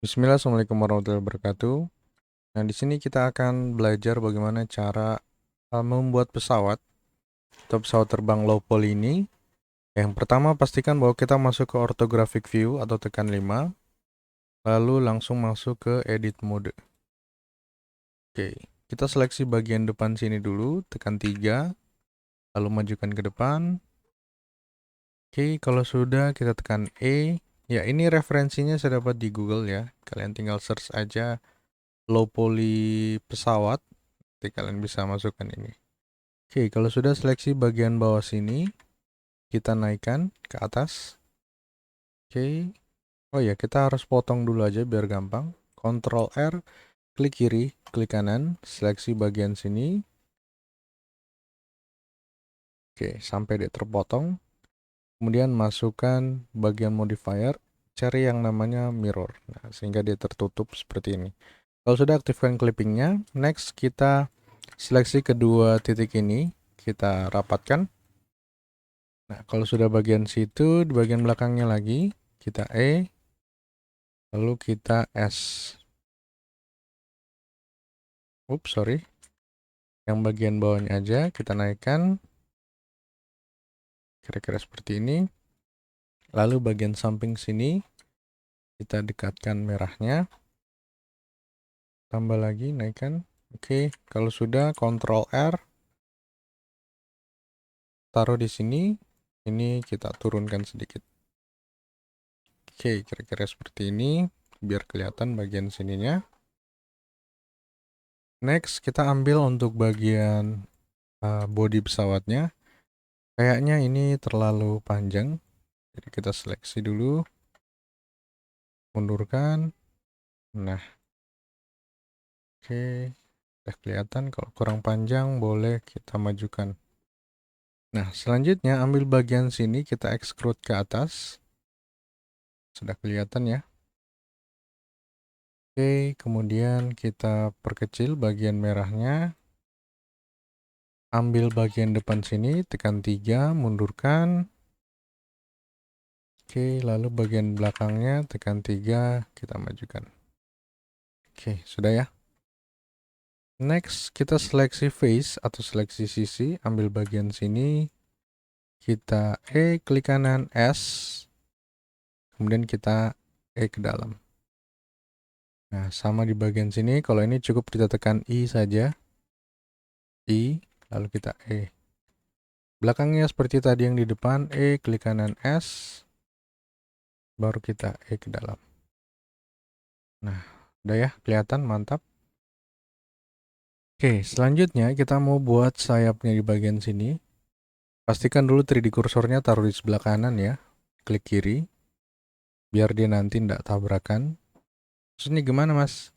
Bismillah, Assalamualaikum warahmatullahi wabarakatuh. Nah, di sini kita akan belajar bagaimana cara membuat pesawat atau pesawat terbang low poly ini. Yang pertama, pastikan bahwa kita masuk ke orthographic view atau tekan 5, lalu langsung masuk ke edit mode. Oke, kita seleksi bagian depan sini dulu, tekan 3, lalu majukan ke depan. Oke, kalau sudah kita tekan E. Ya, ini referensinya saya dapat di Google ya. Kalian tinggal search aja low poly pesawat. Nanti kalian bisa masukkan ini. Oke, kalau sudah seleksi bagian bawah sini, kita naikkan ke atas. Oke. Oh ya, kita harus potong dulu aja biar gampang. Ctrl R, klik kiri, klik kanan, seleksi bagian sini. Oke, sampai dia terpotong. Kemudian masukkan bagian modifier, cari yang namanya mirror. Nah, sehingga dia tertutup seperti ini. Kalau sudah aktifkan clippingnya, next kita seleksi kedua titik ini, kita rapatkan. Nah, kalau sudah bagian situ, di bagian belakangnya lagi, kita E, lalu kita S. Ups, sorry. Yang bagian bawahnya aja, kita naikkan. Kira-kira seperti ini. Lalu bagian samping sini, kita dekatkan merahnya. Tambah lagi, naikkan. Oke, kalau sudah, Ctrl R. Taruh di sini. Ini kita turunkan sedikit. Oke, kira-kira seperti ini. Biar kelihatan bagian sininya. Next, kita ambil untuk bagian bodi pesawatnya. Kayaknya ini terlalu panjang. Jadi kita seleksi dulu. Mundurkan. Nah, oke. Udah kelihatan. Kalau kurang panjang boleh kita majukan. Nah, selanjutnya ambil bagian sini kita extrude ke atas. Sudah kelihatan ya. Oke, kemudian kita perkecil bagian merahnya. Ambil bagian depan sini, tekan 3, mundurkan. Oke, lalu bagian belakangnya tekan 3, kita majukan. Oke, sudah ya. Next, kita seleksi face atau seleksi sisi, ambil bagian sini, kita klik kanan S, kemudian kita ke dalam. Nah, sama di bagian sini, kalau ini cukup kita tekan I saja, I, lalu kita Belakangnya seperti tadi yang di depan, klik kanan S, baru kita ke dalam. Nah, udah ya, kelihatan, mantap. Oke, selanjutnya kita mau buat sayapnya di bagian sini. Pastikan dulu 3D kursornya taruh di sebelah kanan ya. Klik kiri, biar dia nanti tidak tabrakan. Maksudnya gimana mas?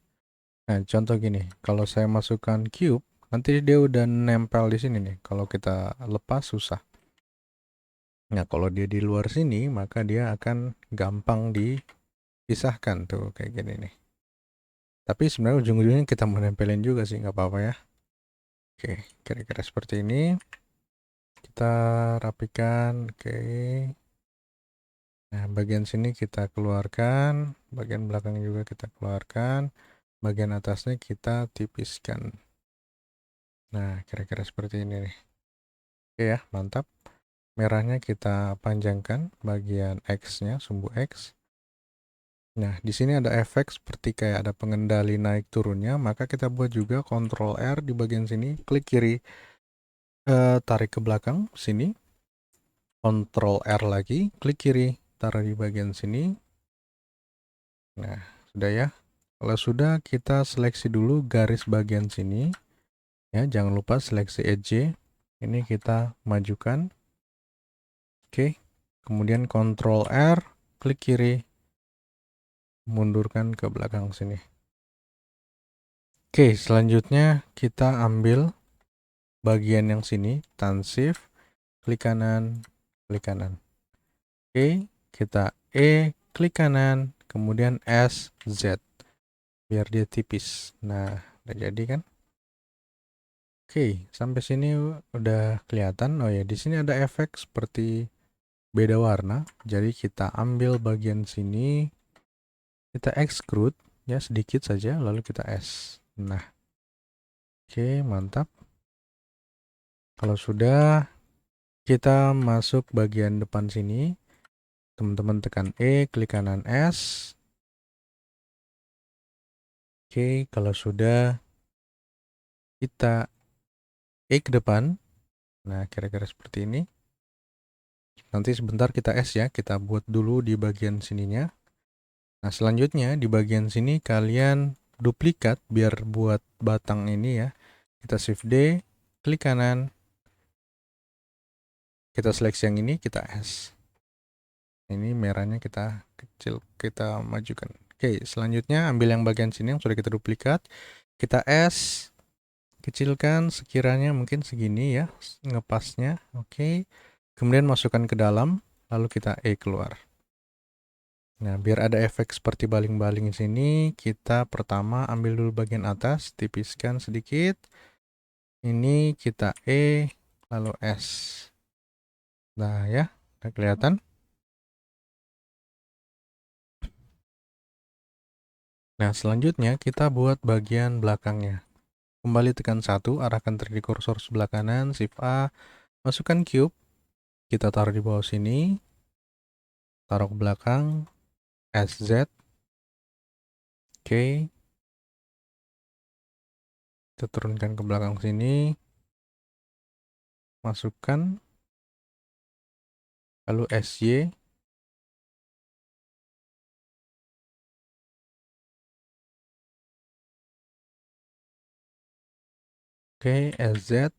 Nah, contoh gini, kalau saya masukkan cube, nanti dia udah nempel di sini nih. Kalau kita lepas susah. Nah, kalau dia di luar sini, maka dia akan gampang dipisahkan tuh kayak gini nih. Tapi sebenarnya ujung-ujungnya kita mau nempelin juga sih, nggak apa-apa ya. Oke, kira-kira seperti ini. Kita rapikan, oke. Nah, bagian sini kita keluarkan, bagian belakang juga kita keluarkan, bagian atasnya kita tipiskan. Nah, kira-kira seperti ini nih. Oke ya, mantap. Merahnya kita panjangkan bagian X-nya, sumbu X. Nah, di sini ada efek seperti kayak ada pengendali naik turunnya, maka kita buat juga Ctrl R di bagian sini, klik kiri, tarik ke belakang sini, Ctrl R lagi, klik kiri, taruh di bagian sini. Nah, sudah ya. Kalau sudah, kita seleksi dulu garis bagian sini. Ya, jangan lupa seleksi edge. Ini kita majukan. Oke. Kemudian Ctrl R, klik kiri, mundurkan ke belakang sini. Oke, selanjutnya kita ambil bagian yang sini, Task Shift, klik kanan, klik kanan. Oke, kita klik kanan, kemudian S, Z, biar dia tipis. Nah, udah jadi kan? Oke, sampai sini udah kelihatan. Oh ya, di sini ada efek seperti beda warna. Jadi kita ambil bagian sini, Kita extrude ya sedikit saja, lalu kita S. Nah, oke, mantap. Kalau sudah, kita masuk bagian depan sini. Teman-teman tekan E, klik kanan S. Oke, kalau sudah, kita E ke depan. Nah, kira-kira seperti ini. Nanti sebentar kita S ya, kita buat dulu di bagian sininya. Nah, selanjutnya di bagian sini kalian duplikat biar buat batang ini ya. Kita Shift D, klik kanan, kita seleksi yang ini, kita S. Ini merahnya kita kecil, kita majukan. Oke, selanjutnya ambil yang bagian sini yang sudah kita duplikat, kita S, kecilkan sekiranya mungkin segini ya, ngepasnya. Oke, kemudian masukkan ke dalam, lalu kita E keluar. Nah, biar ada efek seperti baling-baling di sini, kita pertama ambil dulu bagian atas, tipiskan sedikit. Ini kita E, lalu S. Nah ya, udah kelihatan. Nah, selanjutnya kita buat bagian belakangnya. Kembali tekan 1, arahkan 3D cursor sebelah kanan, Shift A, masukkan cube, kita taruh di bawah sini, taruh ke belakang, SZ, oke, kita turunkan ke belakang sini, masukkan, lalu SY, oke, SZ,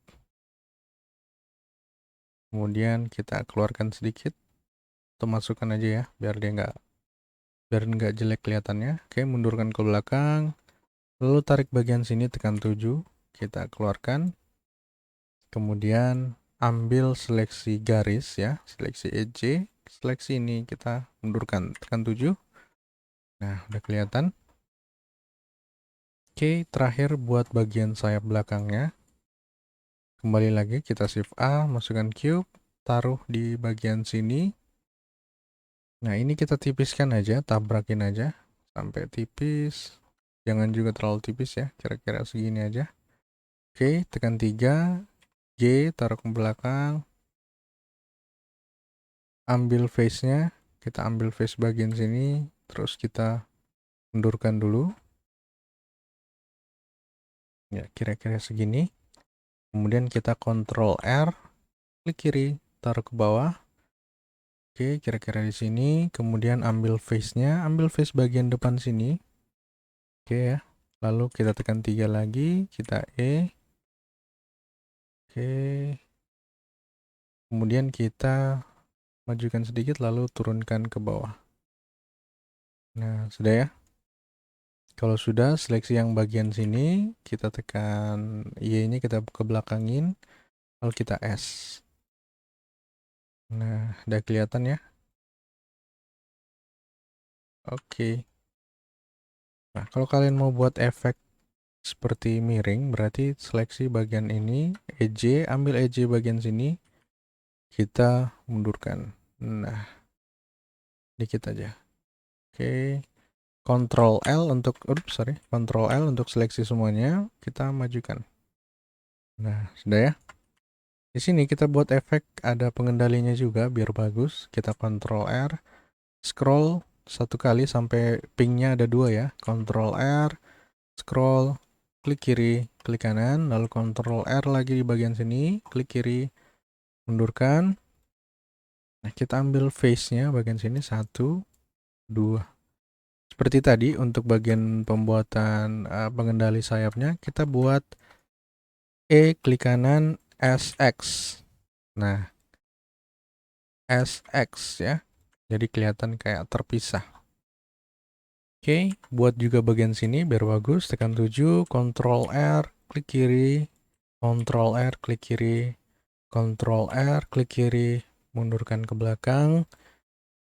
kemudian kita keluarkan sedikit, atau masukkan aja ya, biar nggak jelek kelihatannya. Oke, mundurkan ke belakang, lalu tarik bagian sini, tekan 7, kita keluarkan, kemudian ambil seleksi garis ya, seleksi edge, seleksi ini kita mundurkan, tekan 7. Nah, udah kelihatan. Oke, terakhir buat bagian sayap belakangnya. Kembali lagi kita Shift A, masukkan cube, taruh di bagian sini. Nah, ini kita tipiskan aja, tabrakin aja sampai tipis. Jangan juga terlalu tipis ya, kira-kira segini aja. Oke, tekan 3, G, taruh ke belakang. Ambil face-nya, kita ambil face bagian sini, terus kita mundurkan dulu. Ya, kira-kira segini. Kemudian kita Ctrl R, klik kiri, taruh ke bawah. Oke, kira-kira di sini. Kemudian ambil face-nya, ambil face bagian depan sini. Oke ya. Lalu kita tekan 3 lagi, kita E. Oke. Kemudian kita majukan sedikit lalu turunkan ke bawah. Nah, sudah ya. Kalau sudah, seleksi yang bagian sini, kita tekan Y-nya, kita ke belakangin, lalu kita S. Nah, udah kelihatan ya. Oke. Nah, kalau kalian mau buat efek seperti miring, berarti seleksi bagian ini, EJ, ambil EJ bagian sini, kita mundurkan. Nah, dikit aja. Oke. Ctrl L untuk, Ctrl L untuk seleksi semuanya, kita majukan. Nah, sudah ya. Di sini kita buat efek, ada pengendalinya juga biar bagus. Kita Ctrl R, scroll satu kali sampai pingnya ada 2 ya. Ctrl R, scroll, klik kiri, klik kanan, lalu Ctrl R lagi di bagian sini, klik kiri, mundurkan. Nah, kita ambil face-nya bagian sini, 1, 2. Seperti tadi untuk bagian pembuatan pengendali sayapnya, kita buat E, klik kanan, SX. Nah, SX ya. Jadi kelihatan kayak terpisah. Oke, buat juga bagian sini biar bagus, tekan 7, Ctrl R, klik kiri, Ctrl R, klik kiri, Ctrl R, klik kiri, mundurkan ke belakang,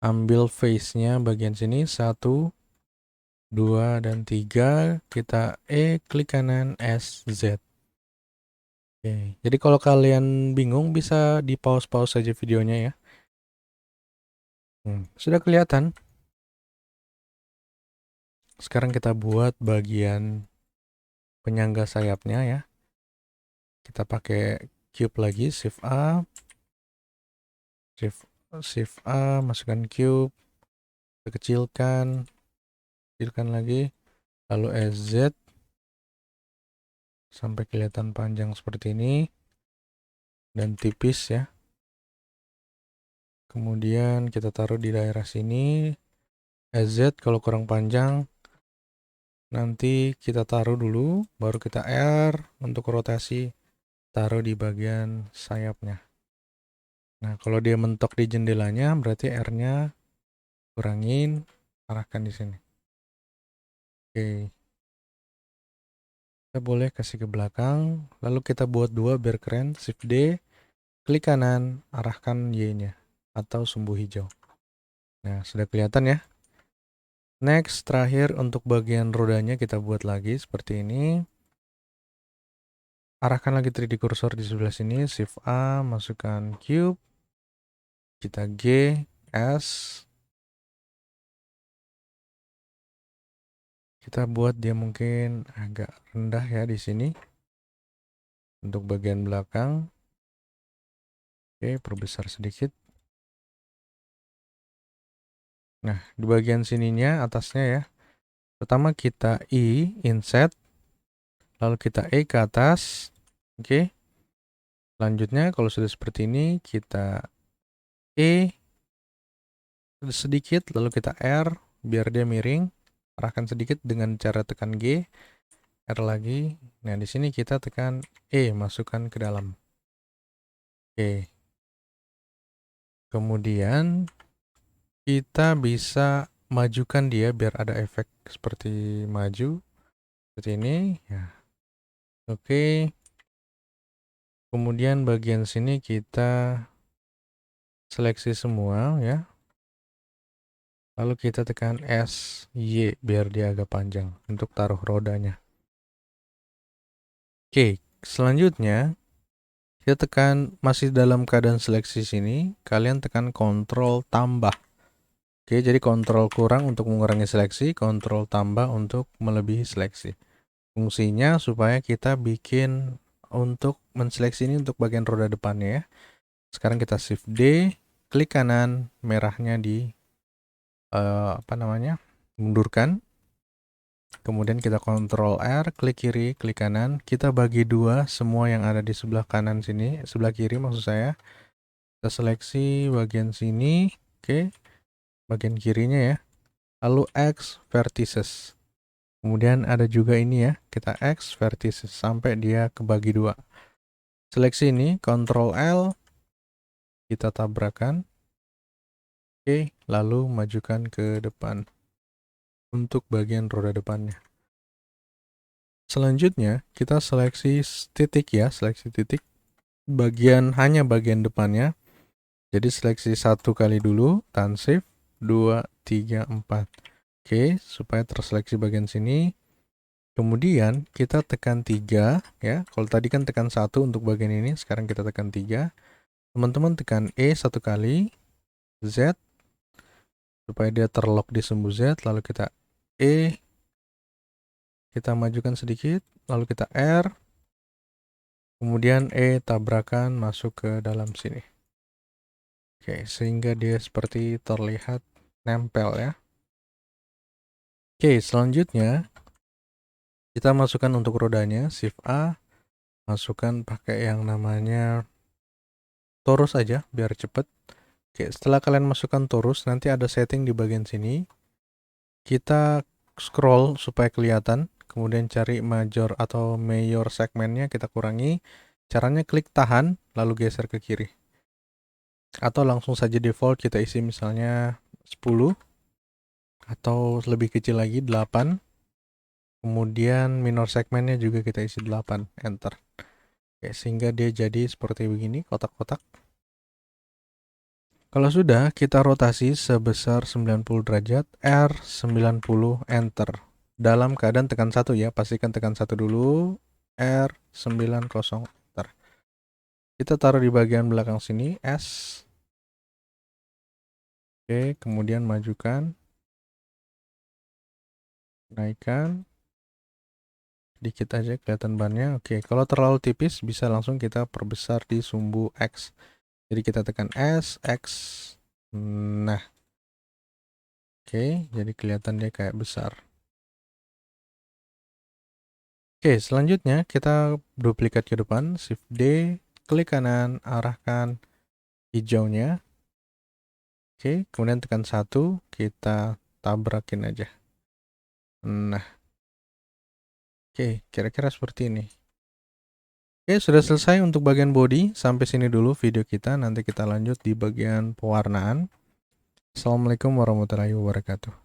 ambil face-nya bagian sini, 1, 2, dan 3, kita E, klik kanan, SZ. Oke, jadi kalau kalian bingung bisa di pause-pause saja videonya ya. Sudah kelihatan? Sekarang kita buat bagian penyangga sayapnya ya. Kita pakai cube lagi, Shift A, Shift A, masukkan cube, kita kecilkan lagi, lalu SZ sampai kelihatan panjang seperti ini dan tipis ya. Kemudian kita taruh di daerah sini. SZ kalau kurang panjang nanti kita taruh dulu, baru kita R untuk rotasi, taruh di bagian sayapnya. Nah, kalau dia mentok di jendelanya berarti R-nya kurangin, arahkan di sini. Oke. Kita boleh kasih ke belakang, lalu kita buat dua biar keren. Shift D, klik kanan, arahkan Y-nya atau sumbu hijau. Nah, sudah kelihatan ya. Next, terakhir untuk bagian rodanya kita buat lagi seperti ini. Arahkan lagi 3D cursor di sebelah sini, Shift A, masukkan cube, kita G, S. Kita buat dia mungkin agak rendah ya di sini. Untuk bagian belakang. Oke, perbesar sedikit. Nah, di bagian sininya, atasnya ya. Pertama kita I, inset. Lalu kita E ke atas. Oke. Selanjutnya, kalau sudah seperti ini, kita E sedikit, lalu kita R, biar dia miring. Arahkan sedikit dengan cara tekan G. R lagi. Nah, di sini kita tekan E, masukkan ke dalam. Oke. Kemudian, kita bisa majukan dia biar ada efek seperti maju. Seperti ini. Ya. Oke. Kemudian bagian sini kita seleksi semua ya. Lalu kita tekan S, Y biar dia agak panjang untuk taruh rodanya. Oke, selanjutnya kita tekan masih dalam keadaan seleksi sini, kalian tekan Ctrl tambah. Oke, jadi Ctrl kurang untuk mengurangi seleksi, Ctrl tambah untuk melebihi seleksi. Fungsinya supaya kita bikin untuk menseleksi ini untuk bagian roda depannya ya. Sekarang kita Shift D, klik kanan, merahnya di mundurkan. Kemudian kita Ctrl R, klik kiri, klik kanan. Kita bagi dua semua yang ada di sebelah kanan sini, sebelah kiri maksud saya. Kita seleksi bagian sini, oke, bagian kirinya ya. Lalu X vertices. Kemudian ada juga ini ya, kita X vertices sampai dia kebagi dua. Seleksi ini, Ctrl L, kita tabrakan. Oke, lalu majukan ke depan untuk bagian roda depannya. Selanjutnya, kita seleksi titik ya, seleksi titik. Hanya bagian depannya. Jadi seleksi satu kali dulu, tahan shift, 2, 3, 4. Oke, supaya terseleksi bagian sini. Kemudian kita tekan 3 ya. Kalau tadi kan tekan 1 untuk bagian ini, sekarang kita tekan 3. Teman-teman tekan E satu kali, Z, supaya dia terlock di sumbu Z, lalu kita E, kita majukan sedikit, lalu kita R, kemudian E tabrakan masuk ke dalam sini. Oke, sehingga dia seperti terlihat nempel ya. Oke, selanjutnya kita masukkan untuk rodanya, Shift A, masukkan pakai yang namanya torus aja biar cepet. Oke, setelah kalian masukkan torus, nanti ada setting di bagian sini. Kita scroll supaya kelihatan, kemudian cari major atau mayor segmennya kita kurangi. Caranya klik tahan, lalu geser ke kiri. Atau langsung saja default kita isi misalnya 10, atau lebih kecil lagi 8. Kemudian minor segmennya juga kita isi 8, enter. Oke, sehingga dia jadi seperti begini, kotak-kotak. Kalau sudah, kita rotasi sebesar 90 derajat, R90, enter. Dalam keadaan tekan 1 ya, pastikan tekan 1 dulu, R90, enter. Kita taruh di bagian belakang sini, S. Oke, kemudian majukan. naikkan dikit aja kelihatan bannya. Oke, kalau terlalu tipis bisa langsung kita perbesar di sumbu X. Jadi kita tekan S, X. Nah, oke, jadi kelihatan dia kayak besar. Oke, selanjutnya kita duplikat ke depan, Shift D, klik kanan, arahkan hijaunya. Oke, kemudian tekan 1, kita tabrakin aja. Nah, oke, kira-kira seperti ini. Oke, sudah selesai untuk bagian body. Sampai sini dulu video kita. Nanti kita lanjut di bagian pewarnaan. Assalamualaikum warahmatullahi wabarakatuh.